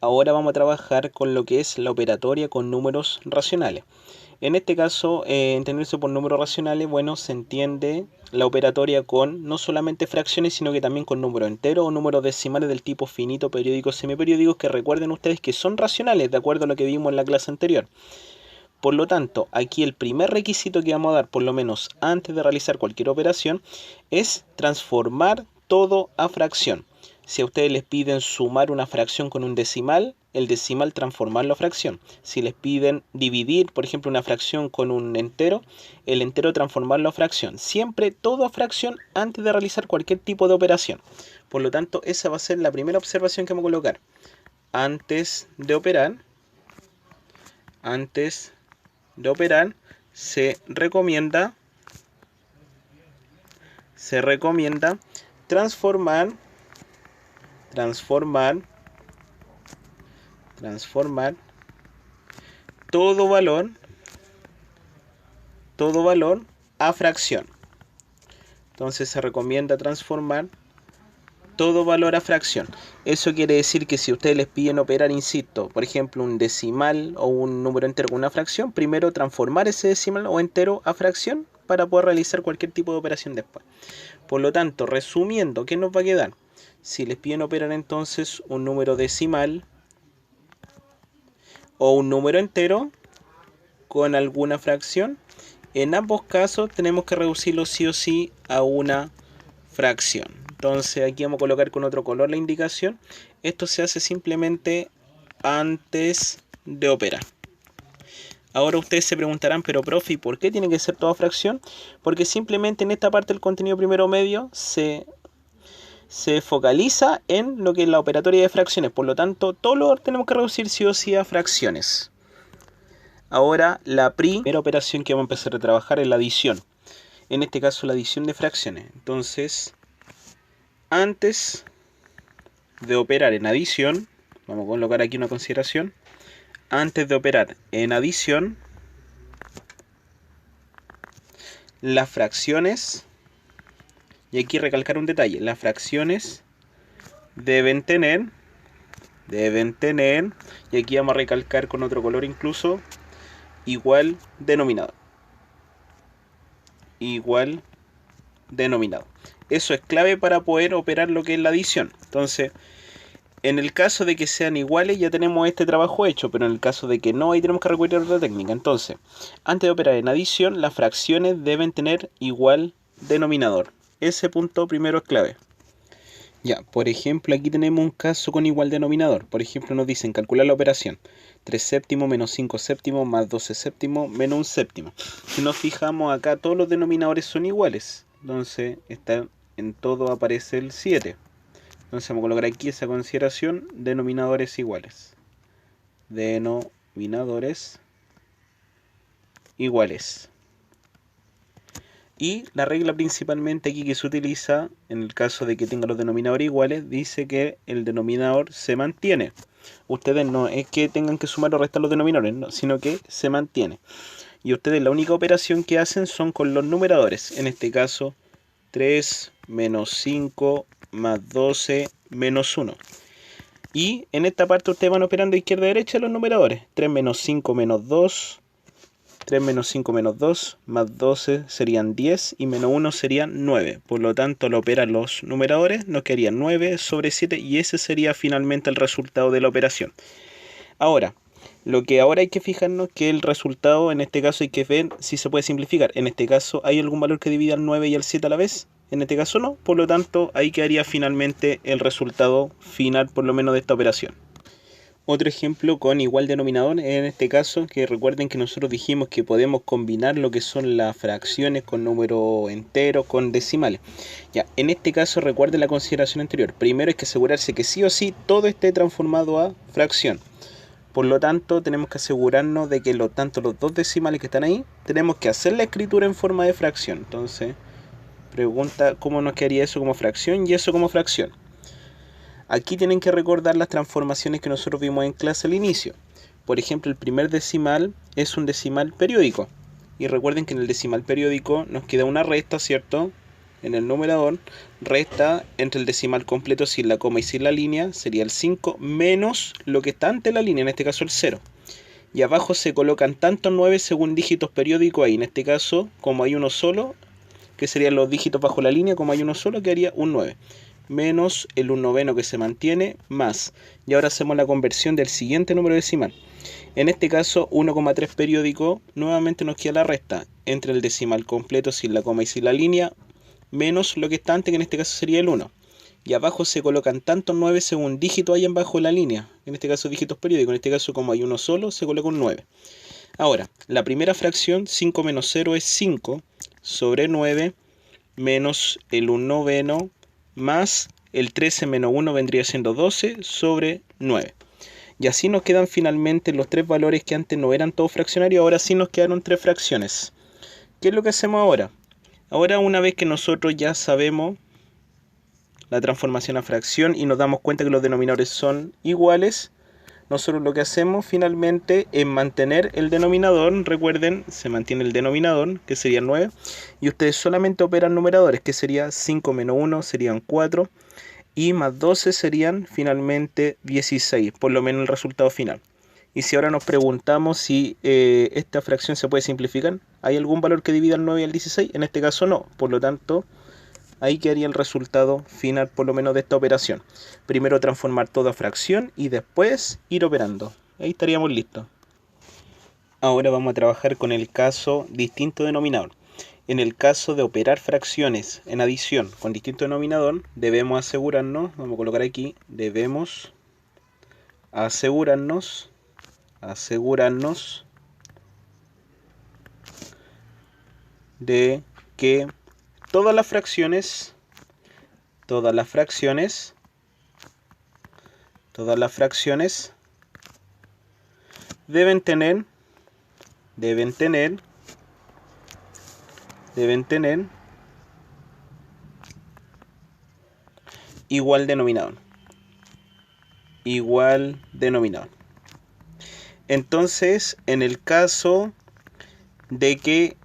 ahora vamos a trabajar con lo que es la operatoria con números racionales. En este caso, entenderse por números racionales, bueno, se entiende la operatoria con no solamente fracciones, sino que también con números enteros o números decimales del tipo finito, periódicos, semiperiódicos, que recuerden ustedes que son racionales, de acuerdo a lo que vimos en la clase anterior. Por lo tanto, aquí el primer requisito que vamos a dar, por lo menos antes de realizar cualquier operación, es transformar todo a fracción. Si a ustedes les piden sumar una fracción con un decimal, el decimal transformarlo a fracción. Si les piden dividir, por ejemplo, una fracción con un entero, el entero transformarlo a fracción. Siempre todo a fracción antes de realizar cualquier tipo de operación. Por lo tanto, esa va a ser la primera observación que vamos a colocar. Antes de operar, se recomienda transformar todo valor a fracción. Entonces se recomienda transformar todo valor a fracción. Eso quiere decir que si ustedes les piden operar, insisto, por ejemplo, un decimal o un número entero con una fracción, primero transformar ese decimal o entero a fracción para poder realizar cualquier tipo de operación después. Por lo tanto, resumiendo, ¿qué nos va a quedar? Si les piden operar entonces un número decimal o un número entero con alguna fracción, en ambos casos tenemos que reducirlo sí o sí a una fracción. Entonces aquí vamos a colocar con otro color la indicación. Esto se hace simplemente antes de operar. Ahora ustedes se preguntarán, pero profe, ¿y por qué tiene que ser toda fracción? Porque simplemente en esta parte del contenido primero medio se focaliza en lo que es la operatoria de fracciones. Por lo tanto, todo lo tenemos que reducir sí o sí a fracciones. Ahora la primera operación que vamos a empezar a trabajar es la adición. En este caso la adición de fracciones. Entonces, antes de operar en adición, vamos a colocar aquí una consideración. Antes de operar en adición, las fracciones, y aquí recalcar un detalle, las fracciones deben tener, y aquí vamos a recalcar con otro color incluso, igual denominador. Eso es clave para poder operar lo que es la adición. Entonces, en el caso de que sean iguales ya tenemos este trabajo hecho, pero en el caso de que no, ahí tenemos que recurrir a otra técnica. Entonces, antes de operar en adición, las fracciones deben tener igual denominador. Ese punto primero es clave. Ya, por ejemplo, aquí tenemos un caso con igual denominador. Por ejemplo, nos dicen calcular la operación 3 séptimos menos 5 séptimos más 12 séptimos menos 1 séptimo. Si nos fijamos acá, todos los denominadores son iguales. Entonces, en todo aparece el 7. Entonces vamos a colocar aquí esa consideración, denominadores iguales. Y la regla principalmente aquí que se utiliza, en el caso de que tenga los denominadores iguales, dice que el denominador se mantiene. Ustedes no es que tengan que sumar o restar los denominadores, no, sino que se mantiene. Y ustedes la única operación que hacen son con los numeradores. En este caso, 3 menos 5 más 12 menos 1. Y en esta parte ustedes van operando izquierda a derecha los numeradores. 3 menos 5 menos 2. 3 menos 5 menos 2 más 12 serían 10 y menos 1 serían 9. Por lo tanto, al operar los numeradores nos quedarían 9 sobre 7 y ese sería finalmente el resultado de la operación. Ahora, lo que ahora hay que fijarnos que el resultado, en este caso hay que ver si se puede simplificar. En este caso, ¿hay algún valor que divida al 9 y al 7 a la vez? En este caso no, por lo tanto ahí quedaría finalmente el resultado final por lo menos de esta operación. Otro ejemplo con igual denominador, en este caso, que recuerden que nosotros dijimos que podemos combinar lo que son las fracciones con números enteros, con decimales. Ya, en este caso recuerden la consideración anterior. Primero hay que asegurarse que sí o sí todo esté transformado a fracción. Por lo tanto, tenemos que asegurarnos de que tanto los dos decimales que están ahí, tenemos que hacer la escritura en forma de fracción. Entonces, pregunta cómo nos quedaría eso como fracción y eso como fracción. Aquí tienen que recordar las transformaciones que nosotros vimos en clase al inicio. Por ejemplo, el primer decimal es un decimal periódico. Y recuerden que en el decimal periódico nos queda una resta, ¿cierto? en el numerador, resta entre el decimal completo sin la coma y sin la línea, sería el 5, menos lo que está ante la línea, en este caso el 0. Y abajo se colocan tantos 9 según dígitos periódicos ahí. En este caso, como hay uno solo, que serían los dígitos bajo la línea, como hay uno solo, quedaría un 9. Menos el 1 noveno que se mantiene, más. Y ahora hacemos la conversión del siguiente número decimal. En este caso, 1,3 periódico, nuevamente nos queda la resta entre el decimal completo sin la coma y sin la línea, menos lo que está antes, que en este caso sería el 1. Y abajo se colocan tantos 9 según dígito hayan bajo la línea, en este caso dígitos periódicos, en este caso como hay uno solo, se coloca un 9. Ahora, la primera fracción, 5 menos 0 es 5, sobre 9, menos el 1 noveno, más el 13 menos 1 vendría siendo 12, sobre 9. Y así nos quedan finalmente los tres valores que antes no eran todos fraccionarios, ahora sí nos quedaron tres fracciones. ¿Qué es lo que hacemos ahora? Ahora, una vez que nosotros ya sabemos la transformación a fracción y nos damos cuenta que los denominadores son iguales, nosotros lo que hacemos finalmente es mantener el denominador. Recuerden, se mantiene el denominador, que sería 9, y ustedes solamente operan numeradores, que sería 5 menos 1 serían 4, y más 12 serían finalmente 16, por lo menos el resultado final. Y si ahora nos preguntamos si esta fracción se puede simplificar, ¿hay algún valor que divida el 9 y el 16? En este caso no, por lo tanto ahí quedaría el resultado final por lo menos de esta operación. Primero transformar todo a fracción y después ir operando. Ahí estaríamos listos. Ahora vamos a trabajar con el caso distinto denominador. En el caso de operar fracciones en adición con distinto denominador, debemos asegurarnos, vamos a colocar aquí, debemos asegurarnos de que todas las fracciones deben tener igual denominador. Entonces, en el caso de que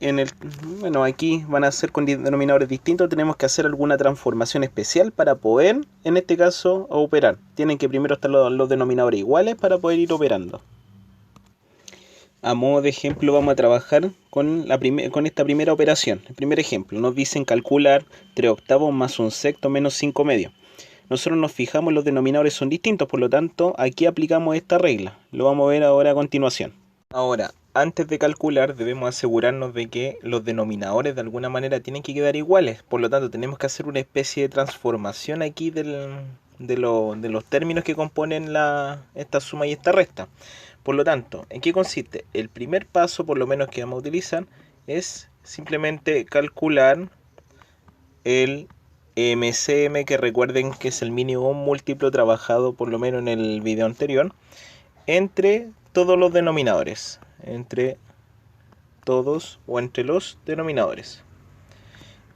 aquí van a ser con denominadores distintos, tenemos que hacer alguna transformación especial para poder, en este caso, operar. Tienen que primero estar los denominadores iguales para poder ir operando. A modo de ejemplo vamos a trabajar con esta primera operación. El primer ejemplo, nos dicen calcular 3 octavos más 1 sexto menos 5 medios. Nosotros nos fijamos, los denominadores son distintos, por lo tanto aquí aplicamos esta regla. Lo vamos a ver ahora a continuación. Ahora, antes de calcular debemos asegurarnos de que los denominadores de alguna manera tienen que quedar iguales. Por lo tanto tenemos que hacer una especie de transformación aquí de los términos que componen esta suma y esta resta. Por lo tanto, ¿en qué consiste? El primer paso, por lo menos que vamos a utilizar, es simplemente calcular el MCM, que recuerden que es el mínimo múltiplo trabajado por lo menos en el video anterior, entre todos los denominadores, entre todos o entre los denominadores.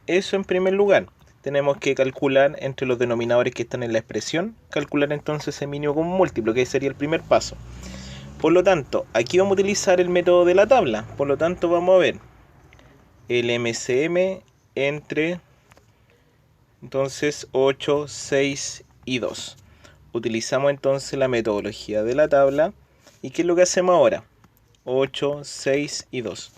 Eso en primer lugar. Tenemos que calcular entre los denominadores que están en la expresión, calcular entonces el mínimo común múltiplo, que sería el primer paso. Por lo tanto, aquí vamos a utilizar el método de la tabla. Por lo tanto, vamos a ver el MCM entre entonces 8, 6 y 2. Utilizamos entonces la metodología de la tabla. ¿Y qué es lo que hacemos ahora? 8, 6 y 2.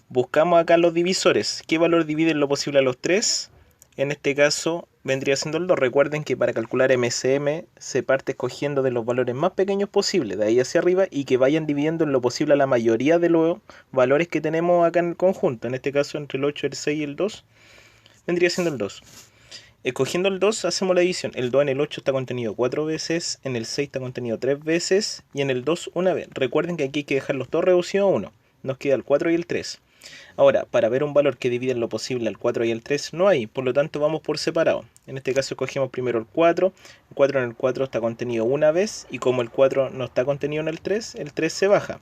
Buscamos acá los divisores. ¿Qué valor divide en lo posible a los 3? En este caso vendría siendo el 2. Recuerden que para calcular MCM se parte escogiendo de los valores más pequeños posibles, de ahí hacia arriba, y que vayan dividiendo en lo posible a la mayoría de los valores que tenemos acá en el conjunto. En este caso entre el 8, el 6 y el 2 vendría siendo el 2. Escogiendo el 2 hacemos la división. El 2 en el 8 está contenido 4 veces, en el 6 está contenido 3 veces y en el 2 una vez. Recuerden que aquí hay que dejarlos todos reducidos a 1. Nos queda el 4 y el 3. Ahora, para ver un valor que divide en lo posible al 4 y al 3 no hay, por lo tanto vamos por separado. En este caso escogemos primero el 4. El 4 en el 4 está contenido una vez y como el 4 no está contenido en el 3 se baja.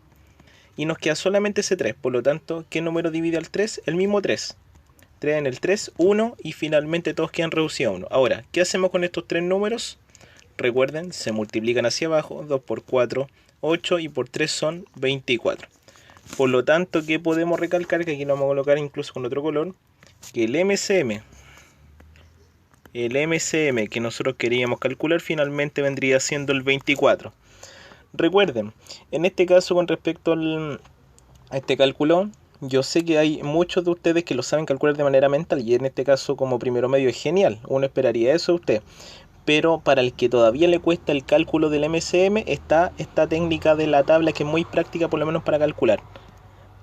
Y nos queda solamente ese 3, por lo tanto, ¿qué número divide al 3? El mismo 3. 3 en el 3, 1 y finalmente todos quedan reducidos a 1. Ahora, ¿qué hacemos con estos tres números? Recuerden, se multiplican hacia abajo, 2 por 4, 8 y por 3 son 24. Por lo tanto, ¿qué podemos recalcar? Que aquí lo vamos a colocar incluso con otro color, que el MCM el MCM que nosotros queríamos calcular finalmente vendría siendo el 24. Recuerden, en este caso con respecto a este cálculo, yo sé que hay muchos de ustedes que lo saben calcular de manera mental y en este caso como primero medio es genial, uno esperaría eso de usted. Pero para el que todavía le cuesta el cálculo del MCM está esta técnica de la tabla que es muy práctica por lo menos para calcular.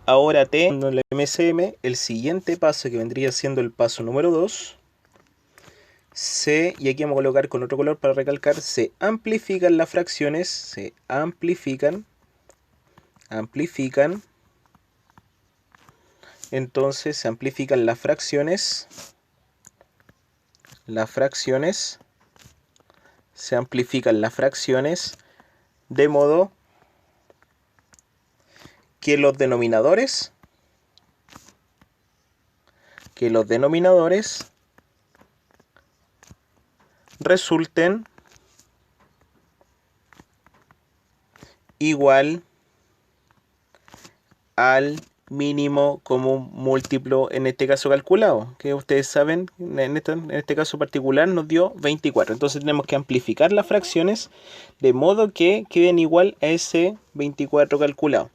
Ahora en el MCM, el siguiente paso que vendría siendo el paso número 2, y aquí vamos a colocar con otro color para recalcar, se amplifican las fracciones, se amplifican, entonces se amplifican las fracciones, se amplifican las fracciones, de modo que los denominadores resulten igual al mínimo común múltiplo, en este caso calculado, que ustedes saben, en este caso particular nos dio 24. Entonces tenemos que amplificar las fracciones de modo que queden igual a ese 24 calculado.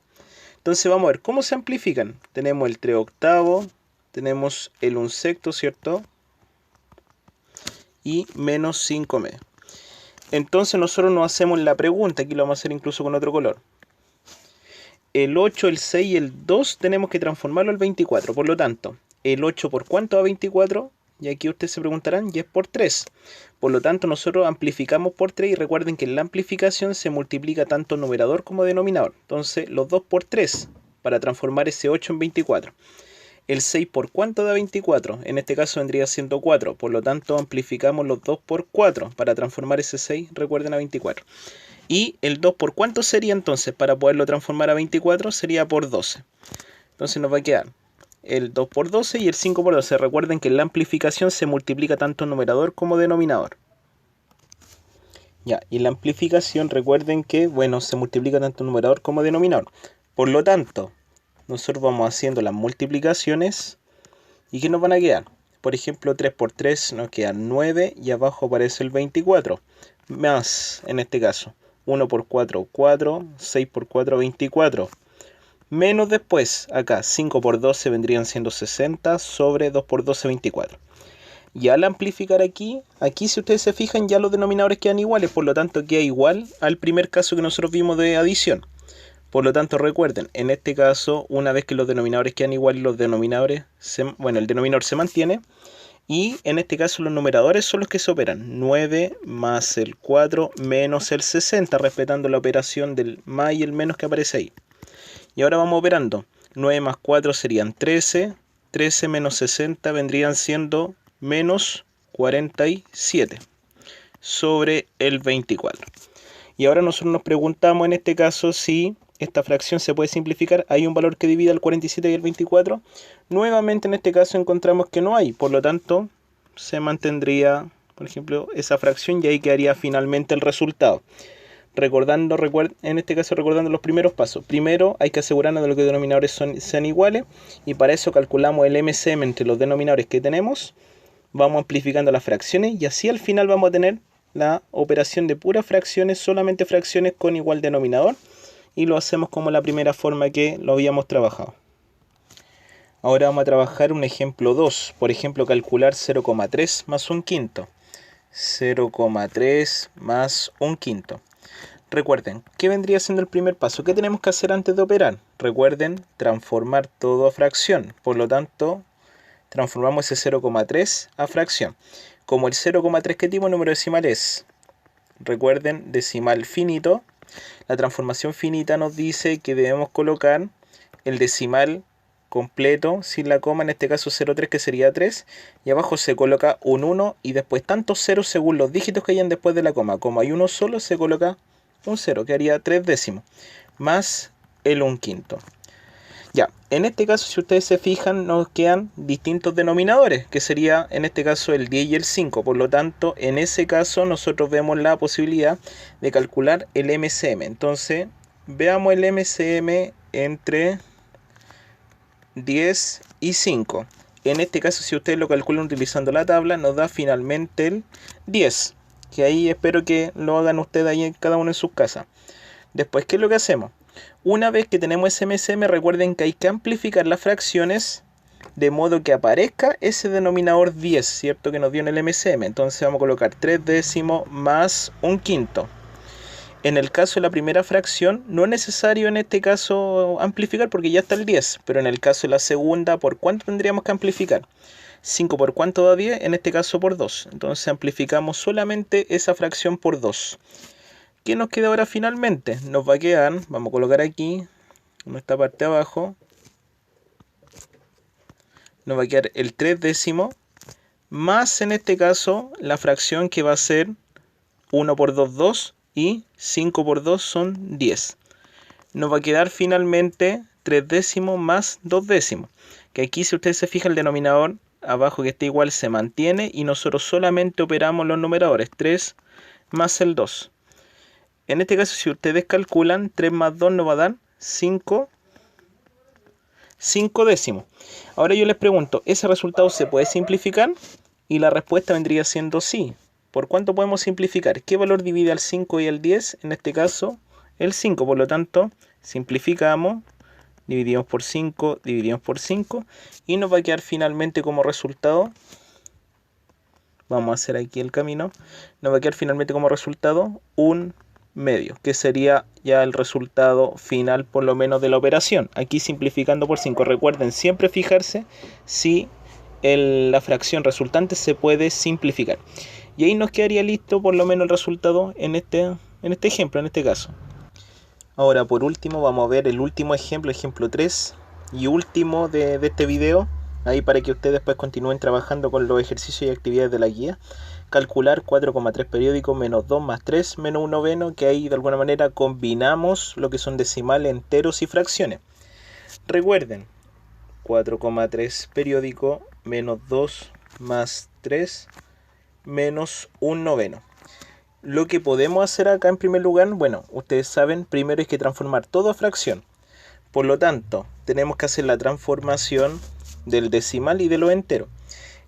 Entonces vamos a ver cómo se amplifican. Tenemos el 3/8, tenemos el 1/6, ¿cierto? Y menos 5/medio. Entonces nosotros nos hacemos la pregunta, aquí lo vamos a hacer incluso con otro color. El 8, el 6 y el 2 tenemos que transformarlo al 24. Por lo tanto, el 8 por cuánto da 24? Y aquí ustedes se preguntarán, y es por 3. Por lo tanto, nosotros amplificamos por 3 y recuerden que en la amplificación se multiplica tanto numerador como denominador. Entonces, los 2 por 3 para transformar ese 8 en 24. El 6 por cuánto da 24? En este caso vendría siendo 4. Por lo tanto, amplificamos los 2 por 4 para transformar ese 6, recuerden, a 24. Y el 2 por cuánto sería entonces para poderlo transformar a 24, sería por 12. Entonces nos va a quedar el 2 por 12 y el 5 por 12. Recuerden que en la amplificación se multiplica tanto numerador como denominador. Ya, y en la amplificación recuerden que, bueno, se multiplica tanto numerador como denominador. Por lo tanto, nosotros vamos haciendo las multiplicaciones. ¿Y qué nos van a quedar? Por ejemplo, 3 por 3 nos queda 9 y abajo aparece el 24. Más, en este caso, 1 por 4, 4, 6 por 4, 24. Menos después, acá, 5 por 12 vendrían siendo 60 sobre 2 por 12, 24. Y al amplificar aquí si ustedes se fijan, ya los denominadores quedan iguales, por lo tanto queda igual al primer caso que nosotros vimos de adición. Por lo tanto, recuerden, en este caso, una vez que los denominadores quedan iguales, el denominador se mantiene. Y en este caso los numeradores son los que se operan. 9 más el 4 menos el 60, respetando la operación del más y el menos que aparece ahí. Y ahora vamos operando. 9 más 4 serían 13. 13 menos 60 vendrían siendo menos 47 sobre el 24. Y ahora nosotros nos preguntamos en este caso si esta fracción se puede simplificar. ¿Hay un valor que divida el 47 y el 24? Nuevamente en este caso encontramos que no hay. Por lo tanto, se mantendría, por ejemplo, esa fracción y ahí quedaría finalmente el resultado. En este caso recordando los primeros pasos. Primero hay que asegurarnos de que los denominadores sean iguales. Y para eso calculamos el MCM entre los denominadores que tenemos. Vamos amplificando las fracciones y así al final vamos a tener la operación de puras fracciones, solamente fracciones con igual denominador. Y lo hacemos como la primera forma que lo habíamos trabajado. Ahora vamos a trabajar un ejemplo 2. Por ejemplo, calcular 0,3 más un quinto. 0,3 más un quinto. Recuerden, ¿qué vendría siendo el primer paso? ¿Qué tenemos que hacer antes de operar? Recuerden, transformar todo a fracción. Por lo tanto, transformamos ese 0,3 a fracción. Como el 0,3, ¿qué tipo de número decimal es? Recuerden, decimal finito. La transformación finita nos dice que debemos colocar el decimal completo sin la coma, en este caso 0,3, que sería 3, y abajo se coloca un 1 y después tantos ceros según los dígitos que hayan después de la coma. Como hay uno solo, se coloca un 0, que haría 3 décimos, más el 1/5. Ya, en este caso, si ustedes se fijan, nos quedan distintos denominadores, que sería en este caso el 10 y el 5. Por lo tanto, en ese caso nosotros vemos la posibilidad de calcular el MCM. Entonces, veamos el MCM entre 10 y 5. En este caso, si ustedes lo calculan utilizando la tabla, nos da finalmente el 10. Que ahí espero que lo hagan ustedes ahí cada uno en sus casas. Después, ¿qué es lo que hacemos? Una vez que tenemos ese MSM, recuerden que hay que amplificar las fracciones de modo que aparezca ese denominador 10, ¿cierto? Que nos dio en el MSM. Entonces vamos a colocar 3 décimos más 1/5. En el caso de la primera fracción, no es necesario en este caso amplificar porque ya está el 10. Pero en el caso de la segunda, ¿por cuánto tendríamos que amplificar? 5 por cuánto da 10, en este caso por 2. Entonces amplificamos solamente esa fracción por 2. ¿Qué nos queda ahora finalmente? Nos va a quedar, vamos a colocar aquí, en esta parte de abajo, nos va a quedar el 3 décimos, más en este caso la fracción que va a ser 1 por 2, 2, y 5 por 2 son 10. Nos va a quedar finalmente 3 décimos más 2 décimos. Que aquí, si ustedes se fijan, el denominador abajo que está igual se mantiene y nosotros solamente operamos los numeradores, 3 más el 2. En este caso, si ustedes calculan, 3 más 2 nos va a dar 5 décimos. Ahora yo les pregunto, ¿ese resultado se puede simplificar? Y la respuesta vendría siendo sí. ¿Por cuánto podemos simplificar? ¿Qué valor divide al 5 y al 10? En este caso, el 5. Por lo tanto, simplificamos, dividimos por 5, dividimos por 5. Y nos va a quedar finalmente como resultado, vamos a hacer aquí el camino, nos va a quedar finalmente como resultado un medio, que sería ya el resultado final por lo menos de la operación. Aquí simplificando por 5. Recuerden siempre fijarse si la fracción resultante se puede simplificar. Y ahí nos quedaría listo por lo menos el resultado en este ejemplo, en este caso. Ahora por último vamos a ver el último ejemplo, ejemplo 3 y último de este video. Ahí para que ustedes después continúen trabajando con los ejercicios y actividades de la guía. Calcular 4,3 periódicos menos 2 más 3 menos 1 noveno, que ahí de alguna manera combinamos lo que son decimales, enteros y fracciones. Recuerden, 4,3 periódico menos 2 más 3 menos 1 noveno. Lo que podemos hacer acá en primer lugar, bueno, ustedes saben, primero hay que transformar todo a fracción. Por lo tanto, tenemos que hacer la transformación del decimal y de los enteros.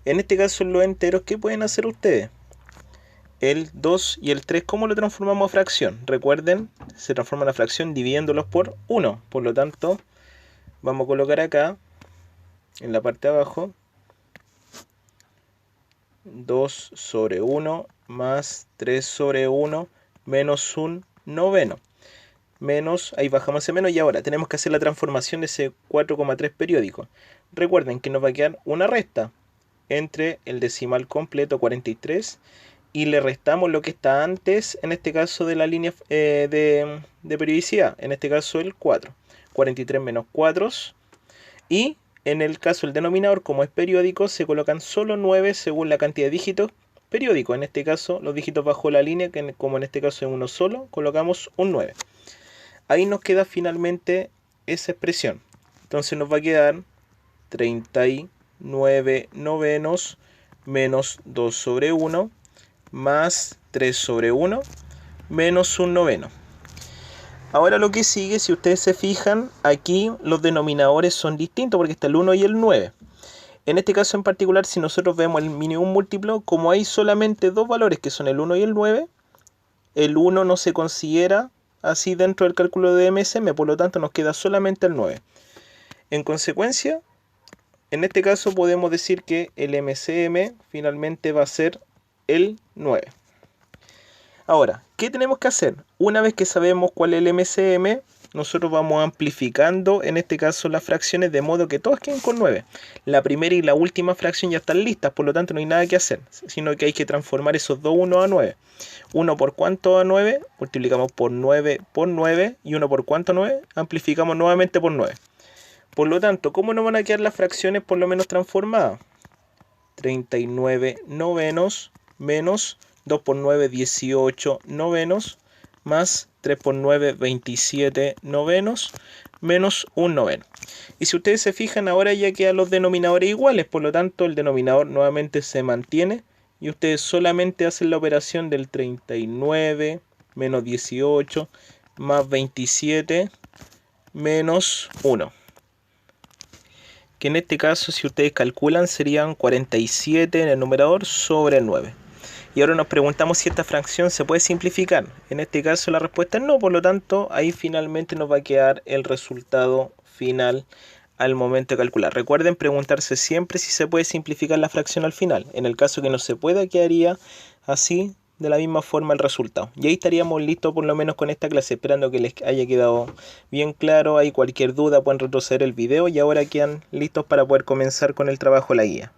En este caso, en los enteros, ¿qué pueden hacer ustedes? El 2 y el 3, ¿cómo lo transformamos a fracción? Recuerden, se transforma en la fracción dividiéndolos por 1. Por lo tanto, vamos a colocar acá, en la parte de abajo, 2 sobre 1 más 3 sobre 1 menos 1 noveno. Menos, ahí bajamos ese menos y ahora tenemos que hacer la transformación de ese 4,3 periódico. Recuerden que nos va a quedar una resta entre el decimal completo 43 y le restamos lo que está antes, en este caso de la línea de periodicidad, en este caso el 4. 43 menos 4 y en el caso del denominador, como es periódico, se colocan solo 9 según la cantidad de dígitos periódicos. En este caso, los dígitos bajo la línea, que como en este caso es uno solo, colocamos un 9. Ahí nos queda finalmente esa expresión. Entonces nos va a quedar 39 novenos menos 2 sobre 1 más 3 sobre 1 menos 1 noveno. Ahora lo que sigue, si ustedes se fijan, aquí los denominadores son distintos porque está el 1 y el 9. En este caso en particular, si nosotros vemos el mínimo múltiplo, como hay solamente dos valores que son el 1 y el 9, el 1 no se considera así dentro del cálculo de MSM, por lo tanto nos queda solamente el 9. En consecuencia, en este caso podemos decir que el MSM finalmente va a ser el 9. Ahora, ¿qué tenemos que hacer? Una vez que sabemos cuál es el MSM, nosotros vamos amplificando, en este caso, las fracciones de modo que todas queden con 9. La primera y la última fracción ya están listas, por lo tanto no hay nada que hacer, sino que hay que transformar esos dos 1 a 9. 1 por cuánto a 9, multiplicamos por 9 y 1 por cuánto a 9, amplificamos nuevamente por 9. Por lo tanto, ¿cómo nos van a quedar las fracciones por lo menos transformadas? 39 novenos menos 2 por 9, 18 novenos, más 3 por 9, 27 novenos, menos 1 noveno. Y si ustedes se fijan, ahora ya quedan los denominadores iguales, por lo tanto el denominador nuevamente se mantiene, y ustedes solamente hacen la operación del 39 menos 18 más 27 menos 1. que en este caso, si ustedes calculan, serían 47 en el numerador sobre el 9. Y ahora nos preguntamos si esta fracción se puede simplificar. En este caso la respuesta es no, por lo tanto ahí finalmente nos va a quedar el resultado final al momento de calcular. Recuerden preguntarse siempre si se puede simplificar la fracción al final. En el caso que no se pueda, quedaría así, de la misma forma el resultado. Y ahí estaríamos listos por lo menos con esta clase, esperando que les haya quedado bien claro. Hay cualquier duda pueden retroceder el video y ahora quedan listos para poder comenzar con el trabajo de la guía.